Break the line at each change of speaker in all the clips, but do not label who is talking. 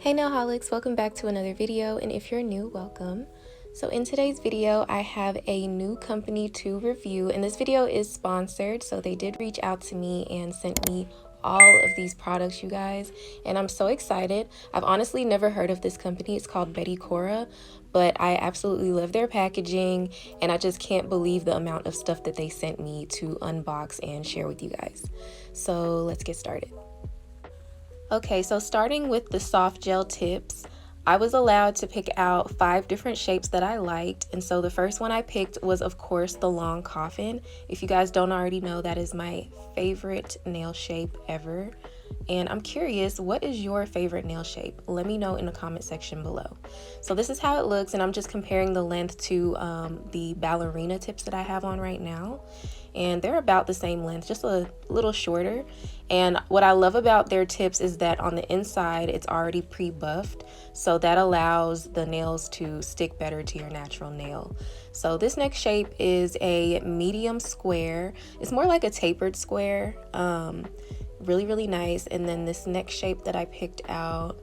Hey Nailholics, welcome back to another video, and if you're new, welcome. So in today's video, I have a new company to review, and this video is sponsored, so they did reach out to me and sent me all of these products, you guys, and I'm so excited. I've honestly never heard of this company. It's called Cora, but I absolutely love their packaging, and I just can't believe the amount of stuff that they sent me to unbox and share with you guys. So let's get started. Okay, so starting with the soft gel tips, I was allowed to pick out 5 different shapes that I liked, and so the first one I picked was, of course, the long coffin. If you guys don't already know, that is my favorite nail shape ever, and I'm curious, what is your favorite nail shape? Let me know in the comment section below. So this is how it looks, and I'm just comparing the length to the ballerina tips that I have on right now, and they're about the same length, just a little shorter. And what I love about their tips is that on the inside it's already pre-buffed, so that allows the nails to stick better to your natural nail. So this next shape is a medium square. It's more like a tapered square, really nice. And then this next shape that I picked out,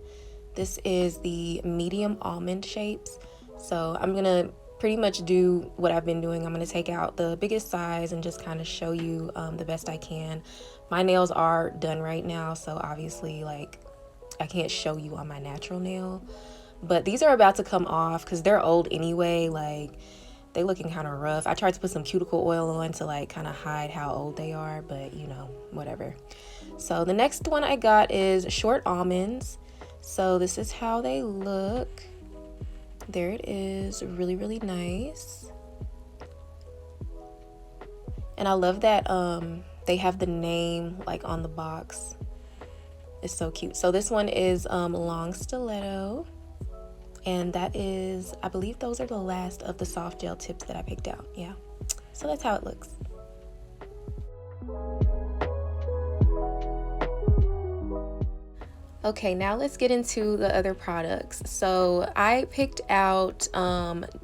this is the medium almond shapes. So I'm gonna pretty much do what I've been doing. I'm going to take out the biggest size and just kind of show you the best I can. My nails are done right now, so obviously like I can't show you on my natural nail, but these are about to come off because they're old anyway. Like they looking kind of rough. I tried to put some cuticle oil on to like kind of hide how old they are, but you know, whatever. So the next one I got is short almonds. So this is how they look. There it is, really nice. And I love that they have the name like on the box. It's so cute. So this one is long stiletto, and that is, I believe those are the last of the soft gel tips that I picked out. Yeah, so that's how it looks. Okay, now let's get into the other products. So I picked out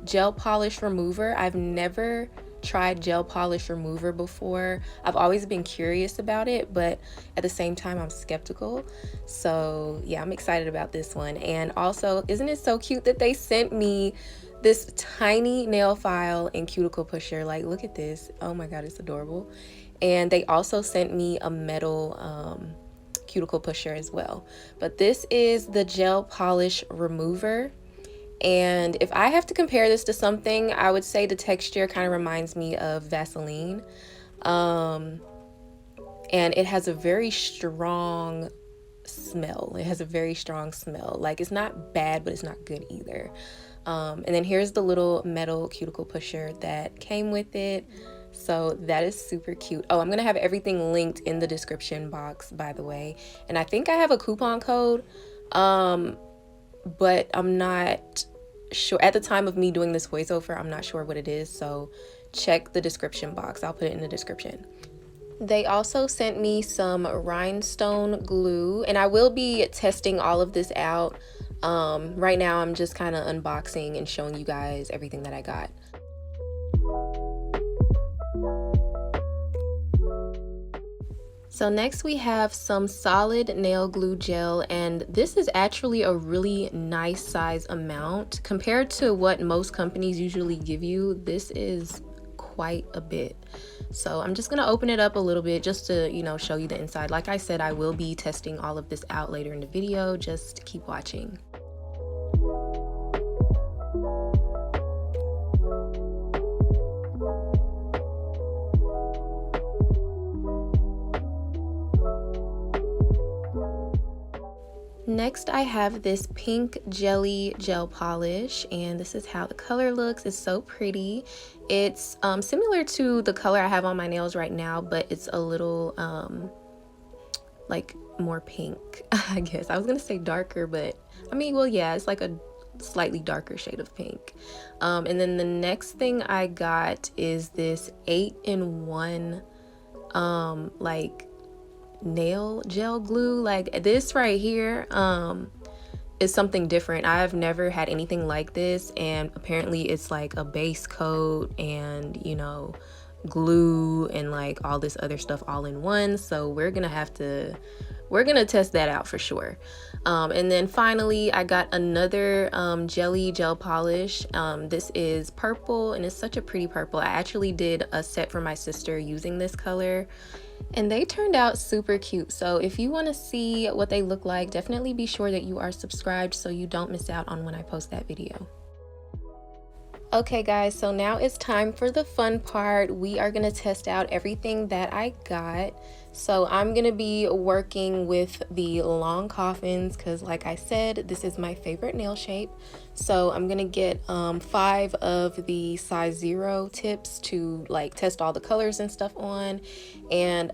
gel polish remover. I've never tried gel polish remover before. I've always been curious about it, but at the same time I'm skeptical. So yeah, I'm excited about this one. And also, isn't it so cute that they sent me this tiny nail file and cuticle pusher? Like, look at this. Oh my god, it's adorable. And they also sent me a metal cuticle pusher as well. But this is the gel polish remover, and if I have to compare this to something, I would say the texture kind of reminds me of Vaseline, and it has a very strong smell. Like, it's not bad, but it's not good either. And then here's the little metal cuticle pusher that came with it. So that is super cute. Oh, I'm gonna have everything linked in the description box, by the way. And I think I have a coupon code, but I'm not sure. At the time of me doing this voiceover, I'm not sure what it is. So check the description box. I'll put it in the description. They also sent me some rhinestone glue, and I will be testing all of this out. Right now, I'm just kind of unboxing and showing you guys everything that I got. So next we have some solid nail glue gel, and this is actually a really nice size amount compared to what most companies usually give you. This is quite a bit. So I'm just gonna open it up a little bit just to, you know, show you the inside. Like I said, I will be testing all of this out later in the video. Just keep watching. Next, I have this pink jelly gel polish, and this is how the color looks. It's so pretty. It's similar to the color I have on my nails right now, but it's a little like more pink, I guess. I was gonna say darker, but I mean, well, yeah, it's like a slightly darker shade of pink. And then the next thing I got is this 8-in-1 like nail gel glue. Like this right here is something different. I've never had anything like this, and apparently it's like a base coat and, you know, glue and like all this other stuff all in one. So we're gonna have to we're gonna test that out for sure. And then finally I got another jelly gel polish. This is purple, and it's such a pretty purple. I actually did a set for my sister using this color, and they turned out super cute. So if you want to see what they look like, definitely be sure that you are subscribed so you don't miss out on when I post that video. Okay guys, so now it's time for the fun part. We are going to test out everything that I got. So I'm going to be working with the long coffins because, like I said, this is my favorite nail shape. So I'm going to get 5 of the size 0 tips to like test all the colors and stuff on. And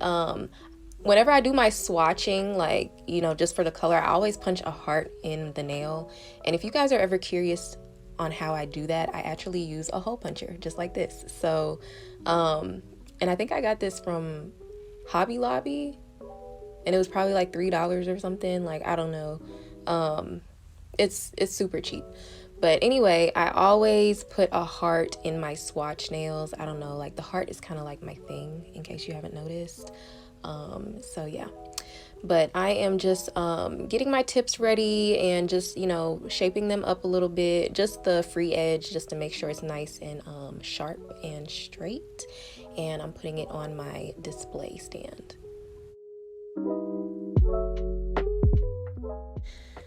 whenever I do my swatching, like, you know, just for the color, I always punch a heart in the nail. And if you guys are ever curious on how I do that, I actually use a hole puncher just like this. So and I think I got this from Hobby Lobby, and it was probably like $3 or something, like I don't know. It's super cheap. But anyway, I always put a heart in my swatch nails. I don't know, like the heart is kind of like my thing, in case you haven't noticed. So yeah, but I am just getting my tips ready and just, you know, shaping them up a little bit, just the free edge, just to make sure it's nice and sharp and straight. And I'm putting it on my display stand.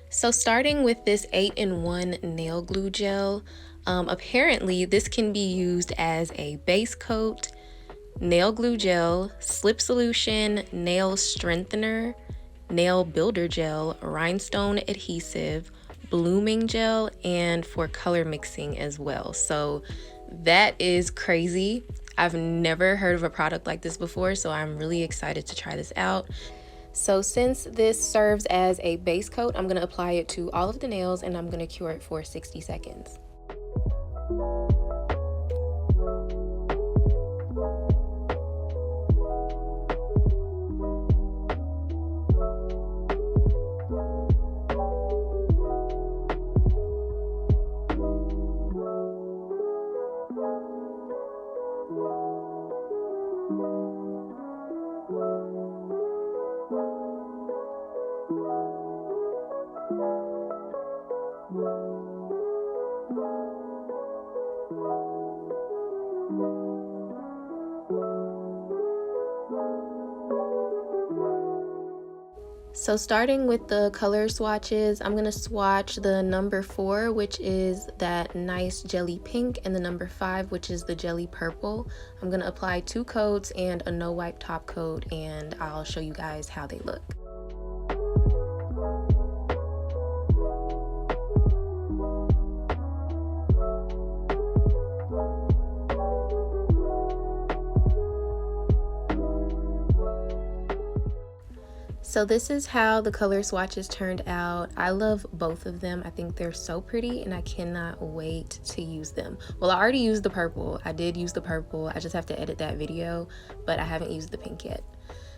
So starting with this 8-in-1 nail glue gel, apparently this can be used as a base coat, nail glue gel, slip solution, nail strengthener, nail builder gel, rhinestone adhesive, blooming gel, and for color mixing as well. So that is crazy. I've never heard of a product like this before, so I'm really excited to try this out. So since this serves as a base coat, I'm going to apply it to all of the nails and I'm going to cure it for 60 seconds. So starting with the color swatches, I'm going to swatch the number 4, which is that nice jelly pink, and the number 5, which is the jelly purple. I'm going to apply 2 coats and a no wipe top coat, and I'll show you guys how they look. So this is how the color swatches turned out. I love both of them. I think they're so pretty and I cannot wait to use them. Well, I already used the purple. I did use the purple. I just have to edit that video, but I haven't used the pink yet.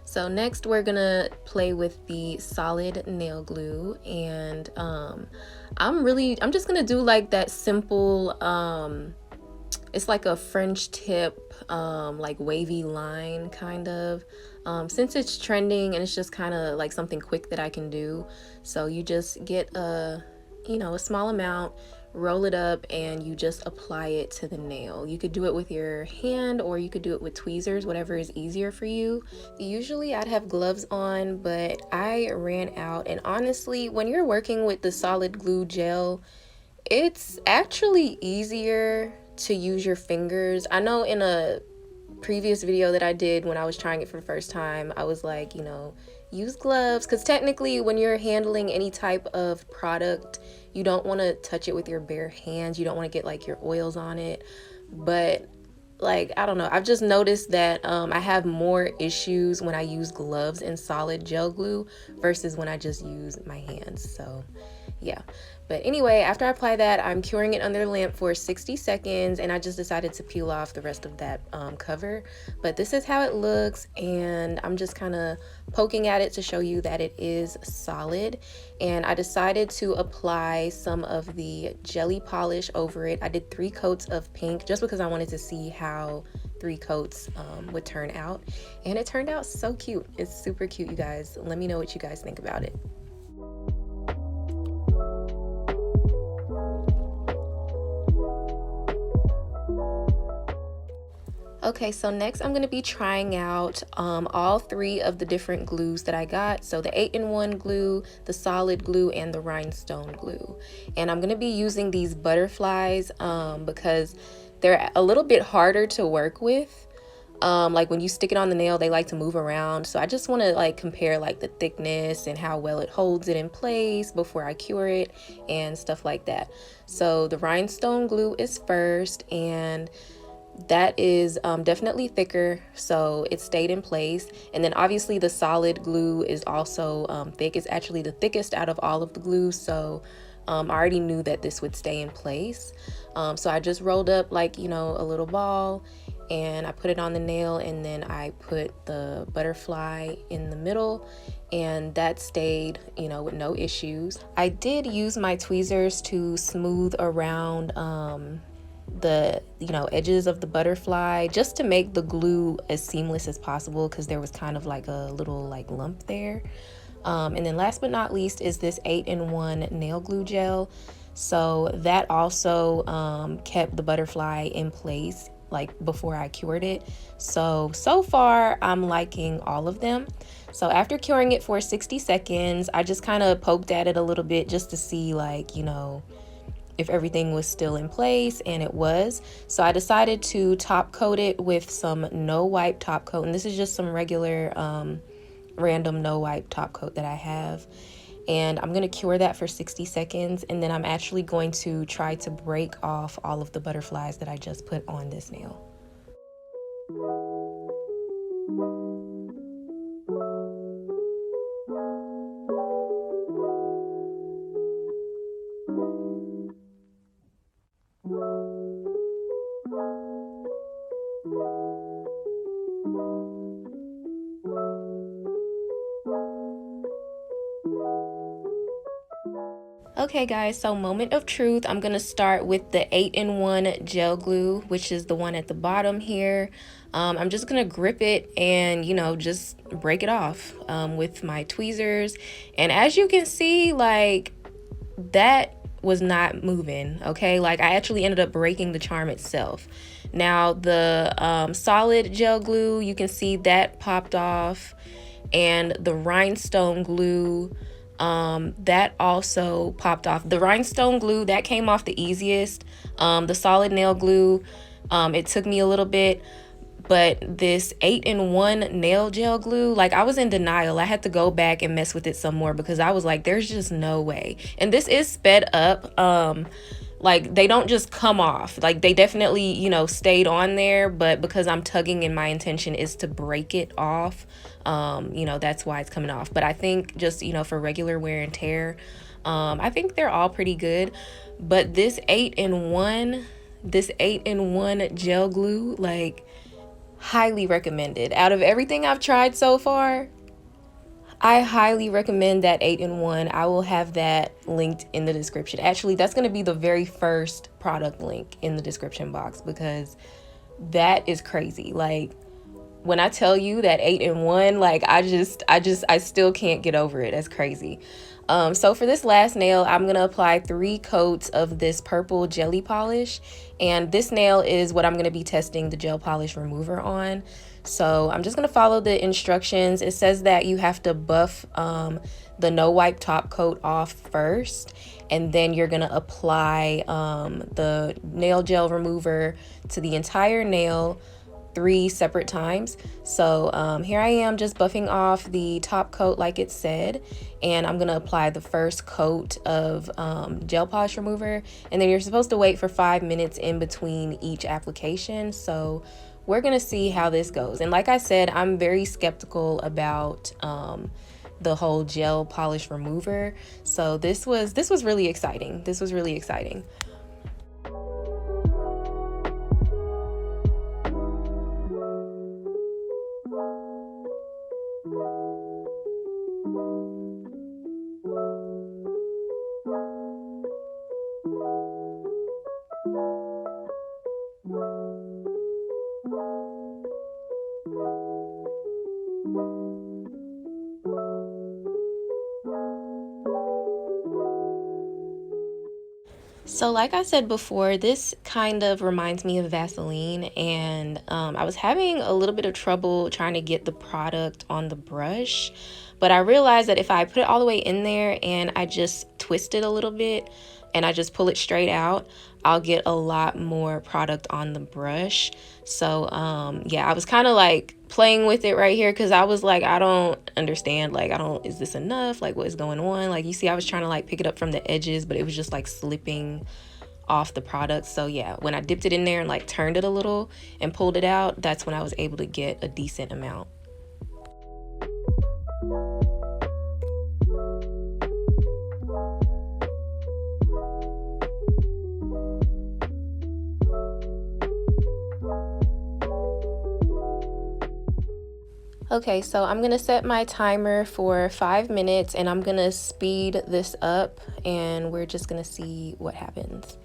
So next we're gonna play with the solid nail glue, and I'm just gonna do like that simple it's like a French tip, like wavy line kind of. Since it's trending and it's just kind of like something quick that I can do. So you just get a small amount, roll it up, and you just apply it to the nail. You could do it with your hand or you could do it with tweezers, whatever is easier for you. Usually I'd have gloves on, but I ran out. And honestly, when you're working with the solid glue gel, it's actually easier to use your fingers. I know in a previous video that I did when I was trying it for the first time, I was like, use gloves, because technically when you're handling any type of product, you don't want to touch it with your bare hands. You don't want to get like your oils on it. But like, I don't know, I've just noticed that I have more issues when I use gloves and solid gel glue versus when I just use my hands. So yeah. But anyway, after I apply that, I'm curing it under the lamp for 60 seconds, and I just decided to peel off the rest of that cover. But this is how it looks, and I'm just kind of poking at it to show you that it is solid. And I decided to apply some of the jelly polish over it. I did 3 coats of pink just because I wanted to see how 3 coats would turn out, and it turned out so cute. It's super cute, you guys. Let me know what you guys think about it. Okay, so next I'm going to be trying out all 3 of the different glues that I got. So the 8-in-1 glue, the solid glue, and the rhinestone glue. And I'm going to be using these butterflies because they're a little bit harder to work with. Like when you stick it on the nail, they like to move around. So I just want to like compare like the thickness and how well it holds it in place before I cure it and stuff like that. So the rhinestone glue is first, and that is definitely thicker, so it stayed in place. And then obviously the solid glue is also thick. It's actually the thickest out of all of the glues, so I already knew that this would stay in place. So I just rolled up like, you know, a little ball, and I put it on the nail, and then I put the butterfly in the middle, and that stayed, you know, with no issues. I did use my tweezers to smooth around the, you know, edges of the butterfly just to make the glue as seamless as possible, because there was kind of like a little like lump there. And then last but not least is this 8-in-1 nail glue gel. So that also kept the butterfly in place like before I cured it. So far I'm liking all of them. So after curing it for 60 seconds, I just kind of poked at it a little bit just to see, like, you know, if everything was still in place, and it was. So I decided to top coat it with some no wipe top coat, and this is just some regular random no wipe top coat that I have. And I'm going to cure that for 60 seconds, and then I'm actually going to try to break off all of the butterflies that I just put on this nail. Okay guys, so moment of truth. I'm gonna start with the 8-in-1 gel glue, which is the one at the bottom here. I'm just gonna grip it and, you know, just break it off with my tweezers. And as you can see, like, that was not moving, okay? Like, I actually ended up breaking the charm itself. Now the solid gel glue, you can see that popped off, and the rhinestone glue, that also popped off. The rhinestone glue, that came off the easiest. The solid nail glue, it took me a little bit, but this 8-in-1 nail gel glue, like, I was in denial. I had to go back and mess with it some more because I was like, there's just no way. And this is sped up. Like, they don't just come off. Like, they definitely, you know, stayed on there, but because I'm tugging and my intention is to break it off, you know, that's why it's coming off. But I think just, you know, for regular wear and tear, I think they're all pretty good. But this 8-in-1 gel glue, like, highly recommended. Out of everything I've tried so far, I highly recommend that 8-in-1. I will have that linked in the description. Actually, that's going to be the very first product link in the description box, because that is crazy. Like, when I tell you that 8-in-1, like, I still can't get over it. That's crazy. So for this last nail, I'm going to apply 3 coats of this purple jelly polish, and this nail is what I'm going to be testing the gel polish remover on. So I'm just going to follow the instructions. It says that you have to buff the no wipe top coat off first, and then you're going to apply the nail gel remover to the entire nail 3 separate times. So here I am just buffing off the top coat like it said, and I'm gonna apply the first coat of gel polish remover, and then you're supposed to wait for 5 minutes in between each application. So we're gonna see how this goes. And like I said, I'm very skeptical about the whole gel polish remover, so this was really exciting. This was really exciting. So like I said before, this kind of reminds me of Vaseline, and I was having a little bit of trouble trying to get the product on the brush, but I realized that if I put it all the way in there and I just twist it a little bit and I just pull it straight out, I'll get a lot more product on the brush. So yeah, I was kind of like playing with it right here because I was like, I don't understand, like is this enough, like what is going on? Like, you see, I was trying to like pick it up from the edges, but it was just like slipping off the product. So yeah, when I dipped it in there and like turned it a little and pulled it out, that's when I was able to get a decent amount. Okay, so I'm gonna set my timer for 5 minutes and I'm gonna speed this up and we're just gonna see what happens.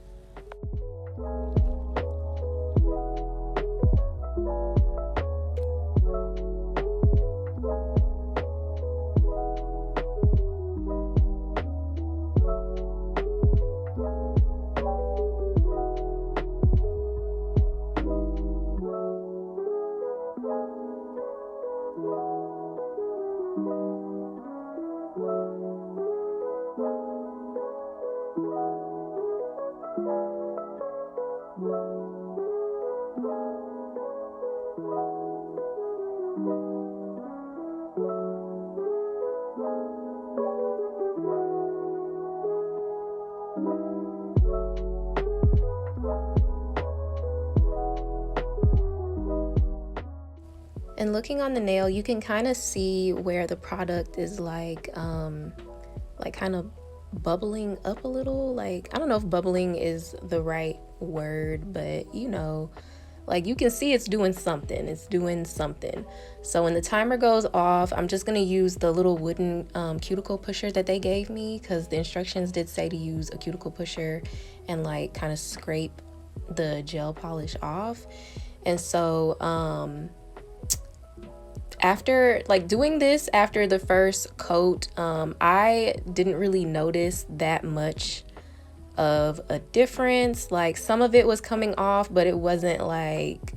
And looking on the nail, you can kind of see where the product is like kind of bubbling up a little. Like, I don't know if bubbling is the right word, but you know, like you can see it's doing something. It's doing something. So when the timer goes off, I'm just gonna use the little wooden cuticle pusher that they gave me, because the instructions did say to use a cuticle pusher and like kind of scrape the gel polish off. And so after like doing this after the first coat, I didn't really notice that much of a difference. Like, some of it was coming off, but it wasn't like,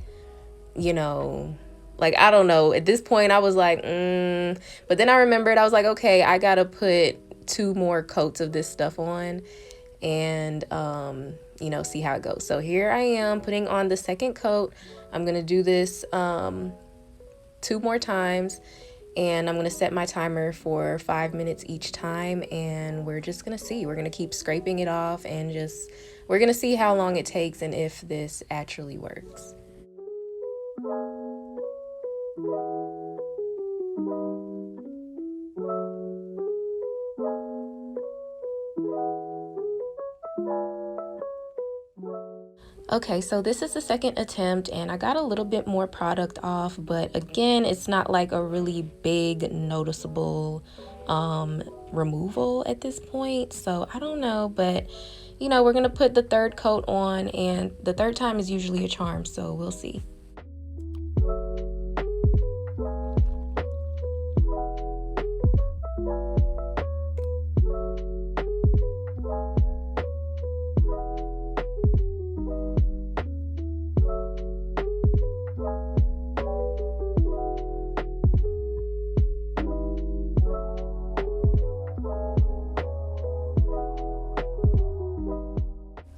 you know, like, I don't know, at this point I was like but then I remembered, I was like, okay, I gotta put 2 more coats of this stuff on and you know, see how it goes. So here I am putting on the second coat. I'm gonna do this 2 more times, and I'm gonna set my timer for 5 minutes each time, and we're just gonna see. We're gonna keep scraping it off and we're gonna see how long it takes and if this actually works. Okay, so this is the second attempt and I got a little bit more product off, but again, it's not like a really big noticeable removal at this point. So I don't know, but you know, we're gonna put the third coat on, and the third time is usually a charm, so we'll see.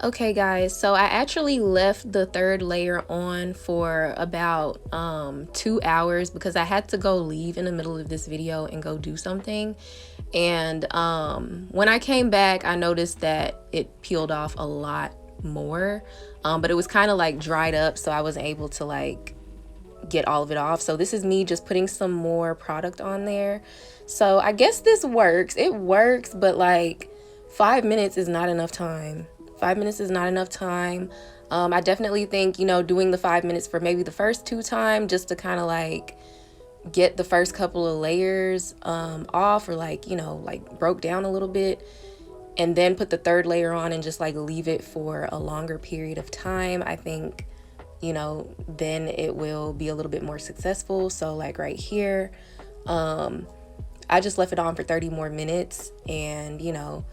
Okay guys, so I actually left the third layer on for about 2 hours because I had to go leave in the middle of this video and go do something. And when I came back, I noticed that it peeled off a lot more, but it was kind of like dried up, so I wasn't able to like get all of it off. So this is me just putting some more product on there. So I guess this works. It works, but like 5 minutes is not enough time. 5 minutes is not enough time. I definitely think, you know, doing the 5 minutes for maybe the first 2 times just to kind of like get the first couple of layers off, or like, you know, like broke down a little bit, and then put the third layer on and just like leave it for a longer period of time. I think, you know, then it will be a little bit more successful. So like right here, I just left it on for 30 more minutes, and you know,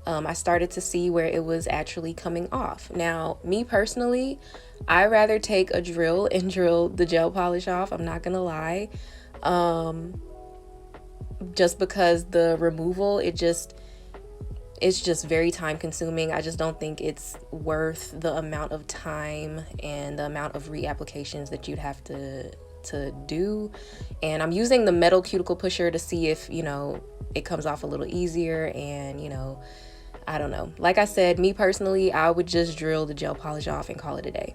I started to see where it was actually coming off. Now, me personally, I rather take a drill and drill the gel polish off. I'm not gonna lie. Just because the removal, it's just very time consuming. I just don't think it's worth the amount of time and the amount of reapplications that you'd have to do. And I'm using the metal cuticle pusher to see if, you know, it comes off a little easier. And, you know, I don't know. Like I said, me personally, I would just drill the gel polish off and call it a day.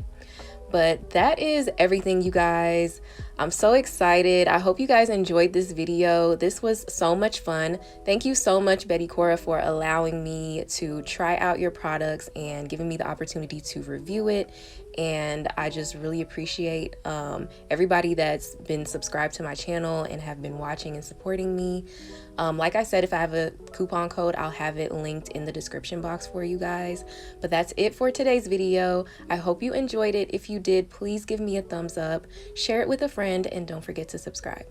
But that is everything, you guys. I'm so excited. I hope you guys enjoyed this video. This was so much fun. Thank you so much, Betty Cora, for allowing me to try out your products and giving me the opportunity to review it. And I just really appreciate everybody that's been subscribed to my channel and have been watching and supporting me. Like I said, if I have a coupon code, I'll have it linked in the description box for you guys. But that's it for today's video. I hope you enjoyed it. If you did, please give me a thumbs up, share it with a friend, and don't forget to subscribe.